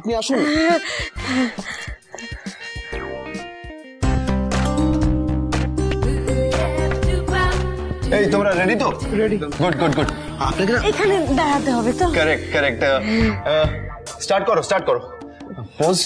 আপনি আসুন। এই তোমরা রেডি তো? রেডি। Good good good. আপনাকে এখানে দাঁড়াতে হবে তো? Correct correct. স্টার্ট করো স্টার্ট করো। Pose.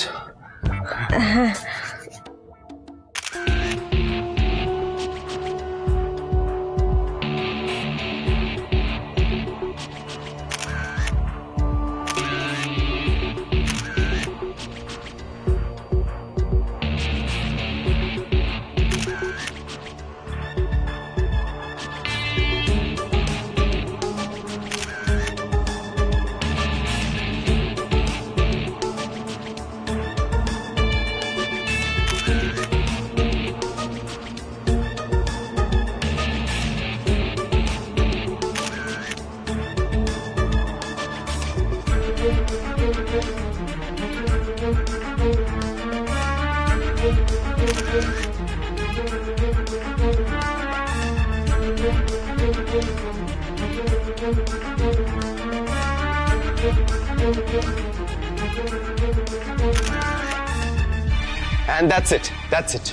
And that's it. That's it.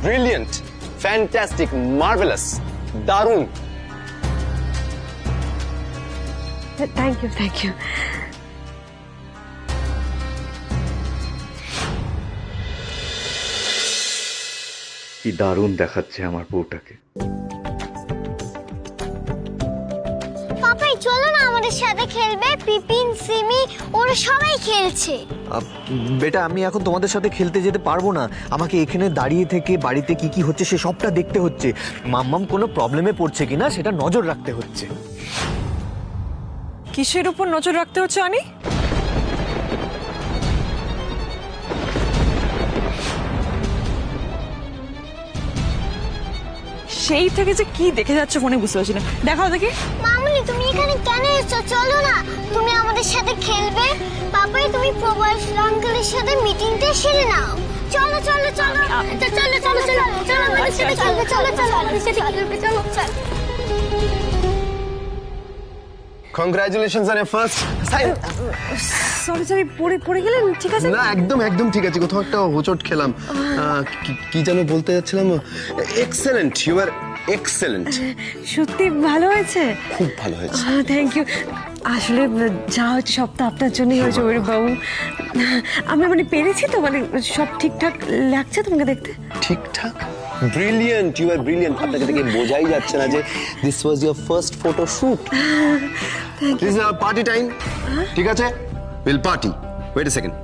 Brilliant. Fantastic. Marvelous. Darun. Thank you thank you. কি দারুণ দেখাচ্ছে আমার বউটাকে। পাপাই চলো না আমাদের সাথে খেলবে, পিপিন সিমি ওরা সবাই খেলছে। বেটা আমি এখন তোমাদের সাথে খেলতে যেতে পারবো না, আমাকে এখানে দাঁড়িয়ে থেকে বাড়িতে কি কি হচ্ছে সে সবটা দেখতে হচ্ছে, মাম্মাম কোনো প্রবলেমে পড়ছে কিনা সেটা নজর রাখতে হচ্ছে। কিসের উপর নজর রাখতে হচ্ছে অনি? সেই থেকে যে কি দেখে যাচ্ছে ফোনে বুঝতে পারছি না, দেখাও দেখি। মামুনি তুমি এখানে কেন এসেছো? চলো না তুমি আমাদের সাথে খেলবে। পাপাই তুমি প্রবাস আঙ্কেলের সাথে মিটিংটা সেরে নাও। চলো চলো চলো চলো চলো চলো চলো আমাদের সাথে খেলবে, চলো চলো আমাদের সাথে খেলবে, চলো চলো। Congratulations on your first sign. Sorry sorry, পড়ে গেলেন? ঠিক আছে না একদম একদম ঠিক আছে, কোথাও একটা হোঁচট খেলাম। কি যেন বলতে যাচ্ছিলাম। Excellent, you are excellent. সত্যি ভালো হয়েছে, খুব ভালো হয়েছে। Thank you. আসলে যা হয়েছে সব তো আপনার জন্যই হয়েছে অভিরূপ বাবু। আমি মানে পেরেছি তো, মানে সব ঠিকঠাক লাগছে তোমাকে দেখতে? ঠিকঠাক, ব্রিলিয়েন্ট, ইউ আর ব্রিলিয়েন্ট। আপনাকে দেখে বোঝাই যাচ্ছে না যে this was your first photo shoot. This is our party time, ঠিক আছে? Will party. Wait a second.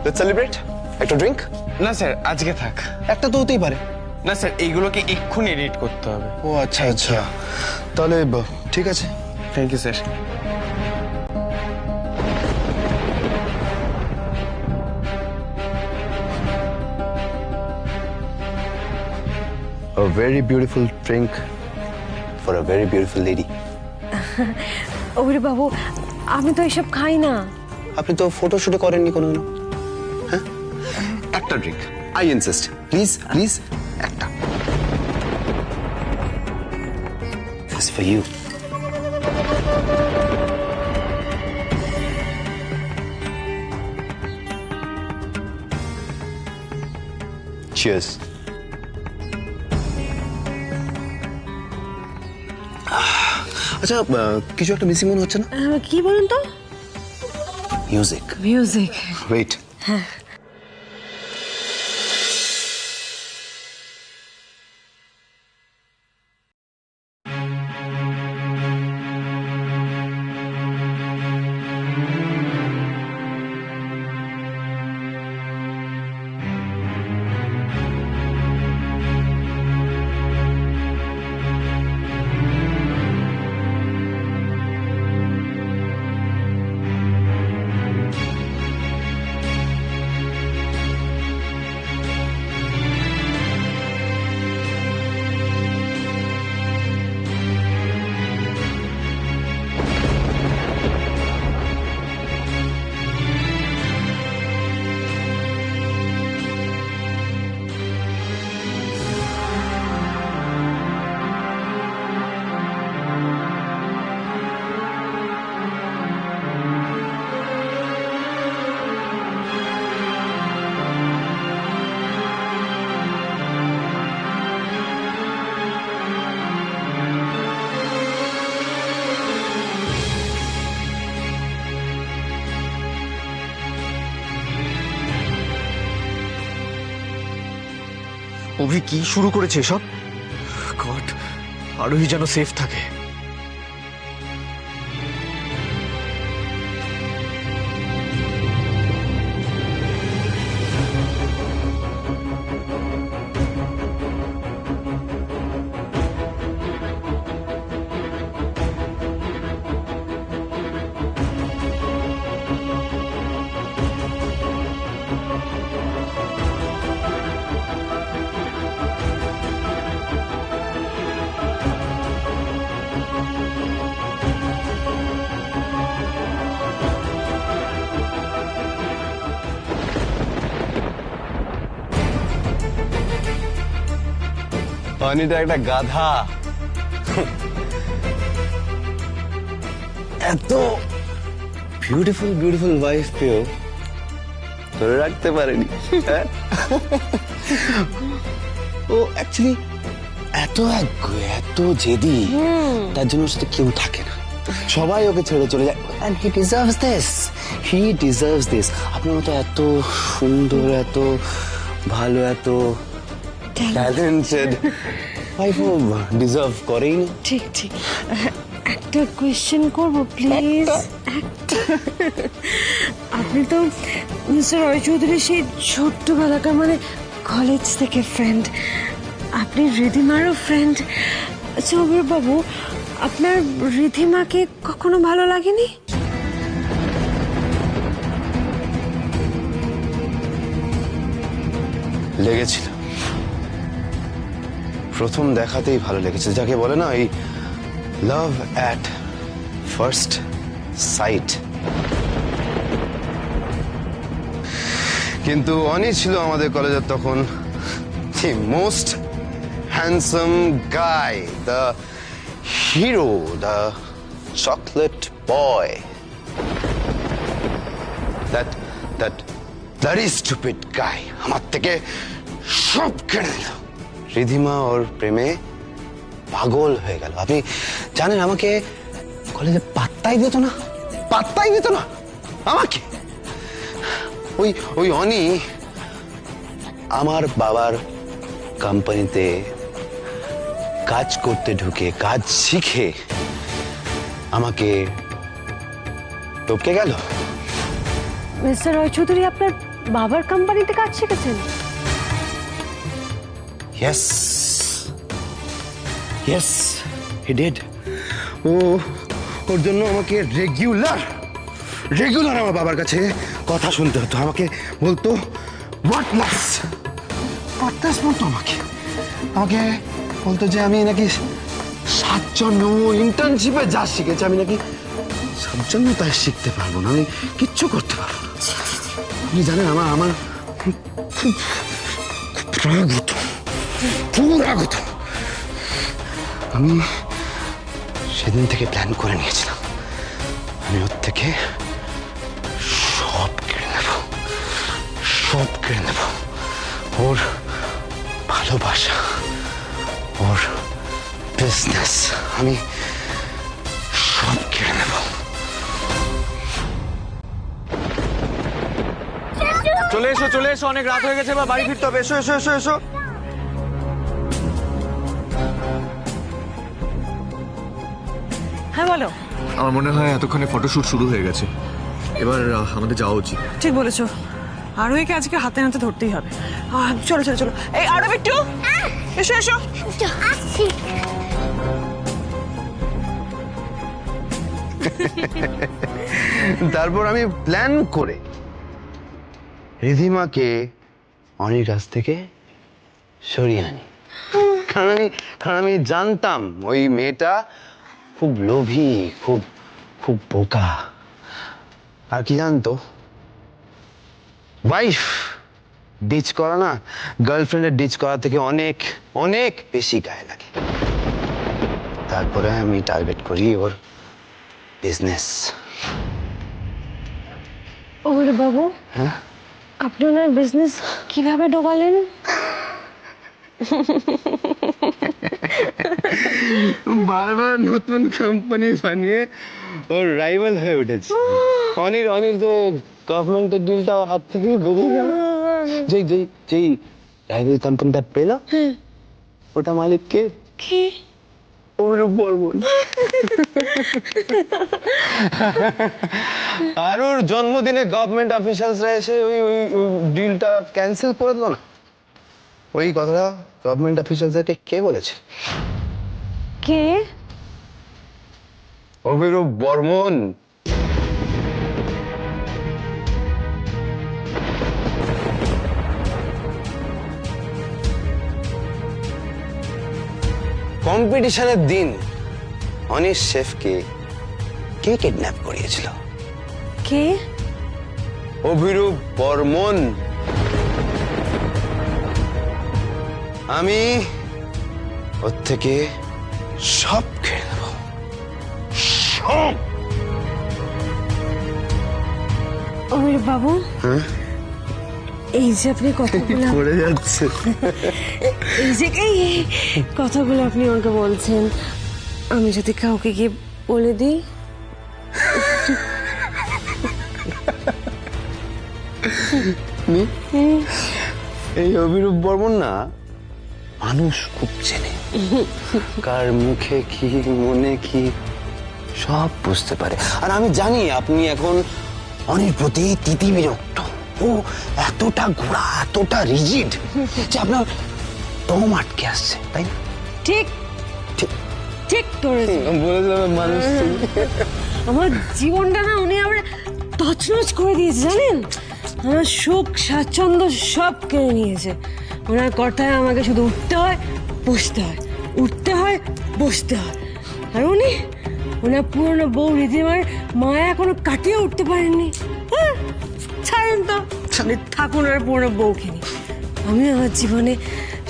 Let's celebrate. একটা ড্রিঙ্ক? না স্যার, আজকে থাক। একটা তো হতেই পারে। না স্যার, এইগুলোকে এক্ষুনি এডিট করতে হবে। ও আচ্ছা আচ্ছা, তাহলে ঠিক আছে। Thank you sir. A very beautiful drink for a very beautiful lady. Abhirup বাবু আমি তো এসব খাই না। আপনি তো ফটো শুটে করেননি কোনোদিন, হ্যাঁ? একটা drink, I insist, please please একটা। This for you. Cheers. আচ্ছা, কিছু একটা মিসিং মনে হচ্ছে না? কি বলুন তো? মিউজিক। মিউজিক। ওয়েট। হ্যাঁ। অভি কি শুরু করেছে এসব? গড, আরোহী যেন সেফ থাকে। অনিটা একটা গাধা। এত বিউটিফুল বিউটিফুল ওয়াইফ পেয়েও ধরে রাখতে পারেনি। হ্যাঁ? ও অ্যাকচুয়ালি এত এত জেদি, তার জন্য ওর সাথে কেউ থাকে না, সবাই ওকে ছেড়ে চলে যায়। and he deserves this, he deserves this। আপনার মতো এত সুন্দর, এত ভালো, এত ট্যালেন্টেড ওয়াইফও ডিজার্ভ করেই না। ঠিক ঠিক। একটা কোয়েশ্চেন করব প্লিজ? আপনি তো মিস্টার রয় চৌধুরী সেই ছোট্টবেলাকার মানে কলেজ থেকে ফ্রেন্ড, আপনি রিধিমারও ফ্রেন্ড। আচ্ছা অভির বাবু, আপনার রিধিমাকে কখনো ভালো লাগেনি? লেগেছিল, প্রথম দেখাতেই ভালো লেগেছে, যাকে বলে না এই লাভ অ্যাট ফার্স্ট সাইট। কিন্তু অনি ছিল আমাদের কলেজের তখন the most handsome guy, the hero, the chocolate boy, that bloody stupid guy আমার থেকে সব কেড়ে নিল। রিধিমা ওর প্রেমে পাগল হয়ে গেল। আপনি জানেন আমাকে কলেজে পাত্তাই দিত না, পাত্তাই দিত না আমাকে। ওই অনি আমার বাবার কোম্পানিতে কাজ করতে ঢুকে, কাজ শিখে আমাকে টপকে গেল। মিস্টার রয় চৌধুরী আপনার বাবার কোম্পানিতে কাজ শিখেছেন? Yes, yes, he did. ওর জন্য আমাকে রেগুলার আমার বাবার কাছে কথা শুনতে হতো। আমাকে বলতো ওয়াটলেস বলতো আমাকে বলতো যে আমি নাকি 7 জন্য ইন্টার্নশিপে যা শিখেছি আমি নাকি 7 জন্য তাই শিখতে পারবো না, আমি কিচ্ছু করতে পারবো না। আপনি জানেন আমার খুব রাগ হতো, খুব রাগ হতো। আমি সেদিন থেকে প্ল্যান করে নিয়েছিলাম, আমি ওর থেকে সব কেড়ে নেব, ওর ভালোবাসা, ওর বিজনেস, আমি সব কেড়ে নেব। চলে এসো, অনেক রাত হয়ে গেছে, বা বাড়ি ফিরতে হবে। এসো। হ্যাঁ বলো। আমার মনে হয় এতক্ষণে ফটোশুট শুরু হয়ে গেছে, এবার আমাদের যাওয়া উচিত। ঠিক বলেছো, আরোহীকে আজকে হাতে নাতে ধরতেই হবে। চলো। এই আরো একটু এসো। আসছি। তারপর আমি প্ল্যান করে রিধিমাকে অনির কাছ থেকে সরিয়ে আনি। কারণ আমি জানতাম ওই মেয়েটা খুব লোভী, খুব বোকা। আর কি জানতো, ওয়াইফ ডিচ করা না গার্লফ্রেন্ডের ডিচ করা থেকে অনেক অনেক বেশি গায়ে লাগে। তারপরে আমি টার্গেট করি ওর বিজনেস। ওরে বাবু, হ্যাঁ, আপনি ওনার বিজনেস কিভাবে ঢোকালেন? বারবার নতুন কোম্পানি বানিয়ে ওর রাইভাল হয়ে উঠেছে। অনির তো গভর্নমেন্টের ডিলটা হাত থেকে বেরিয়ে গেল। যেই লাইব্রেরি কোম্পানিটা পেলো, ওটা মালিক কে? কে? অভিরূপ বর্মন। আর ওর জন্মদিনে গভর্নমেন্ট অফিসার্সরা এসে ওই ওই ডিলটা ক্যান্সেল করে দিল না। ওই কথাটা গভর্নমেন্ট অফিসার্সদেরকে কে বলেছে? কে? অভিরূপ বর্মন। কম্পিটিশনের দিন অনিশ শেফকে কে কিডন্যাপ করিয়েছিল? কে? অভিরূপ বর্মন। আমি ওর থেকে সব কেড়ে নেব, সব। অমির বাবু, এই যে আপনি কথাগুলো পড়ে যাচ্ছে। এই যে এই কথাগুলো আপনি আমাকে বলছেন, আমি যদি কাউকে গিয়ে বলে দিই? এই অভিরূপ বর্মন না মানুষ খুব চেনে, কার মুখে কি মনে কি সব বুঝতে পারে। আর আমি জানি আপনি এখন অনেক প্রতি তিতি বিরক্ত। ও এতটা ঘোড়া, এতটা রিজিড যে আপনার দম আটকে আসছে, তাই না? ঠিক ঠিক ঠিক করেছেন। বলে দিলাম মানুষ। আমার জীবনটা না উনি আমার তছনছ করে দিয়েছে, জানেন? আমার সুখ স্বাচ্ছন্দ্য সব কেড়ে নিয়েছে। ওনার কথায় আমাকে শুধু উঠতে হয়, বসতে হয়, উঠতে হয়, বসতে হয়। আর উনি ওনার পুরনো বউ রিধিমার মায়া এখনো কাটিয়ে উঠতে পারেননি। হ্যাঁ, ছাড়েন তো, আপনি থাকুন আর পুরনো বউকে নিয়ে। আমি আমার জীবনে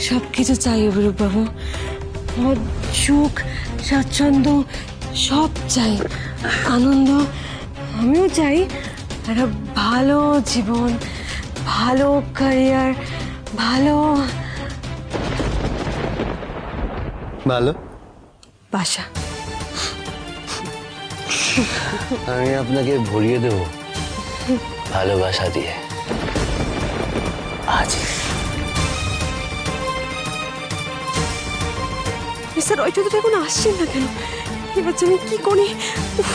সব কিছু চাই অভিরূপ বাবু। আমার সুখ স্বাচ্ছন্দ্য সব চাই, আনন্দ আমিও চাই, একটা ভালো জীবন, ভালো ক্যারিয়ার, ভালো ভালো। বাসা। আমি আপনাকে ভরিয়ে দেব ভালোবাসা দিয়ে আজ। মিস্টার রয় চৌধুরী এখন আসছেন না কেন? এবার যে আমি কি করি? উফ।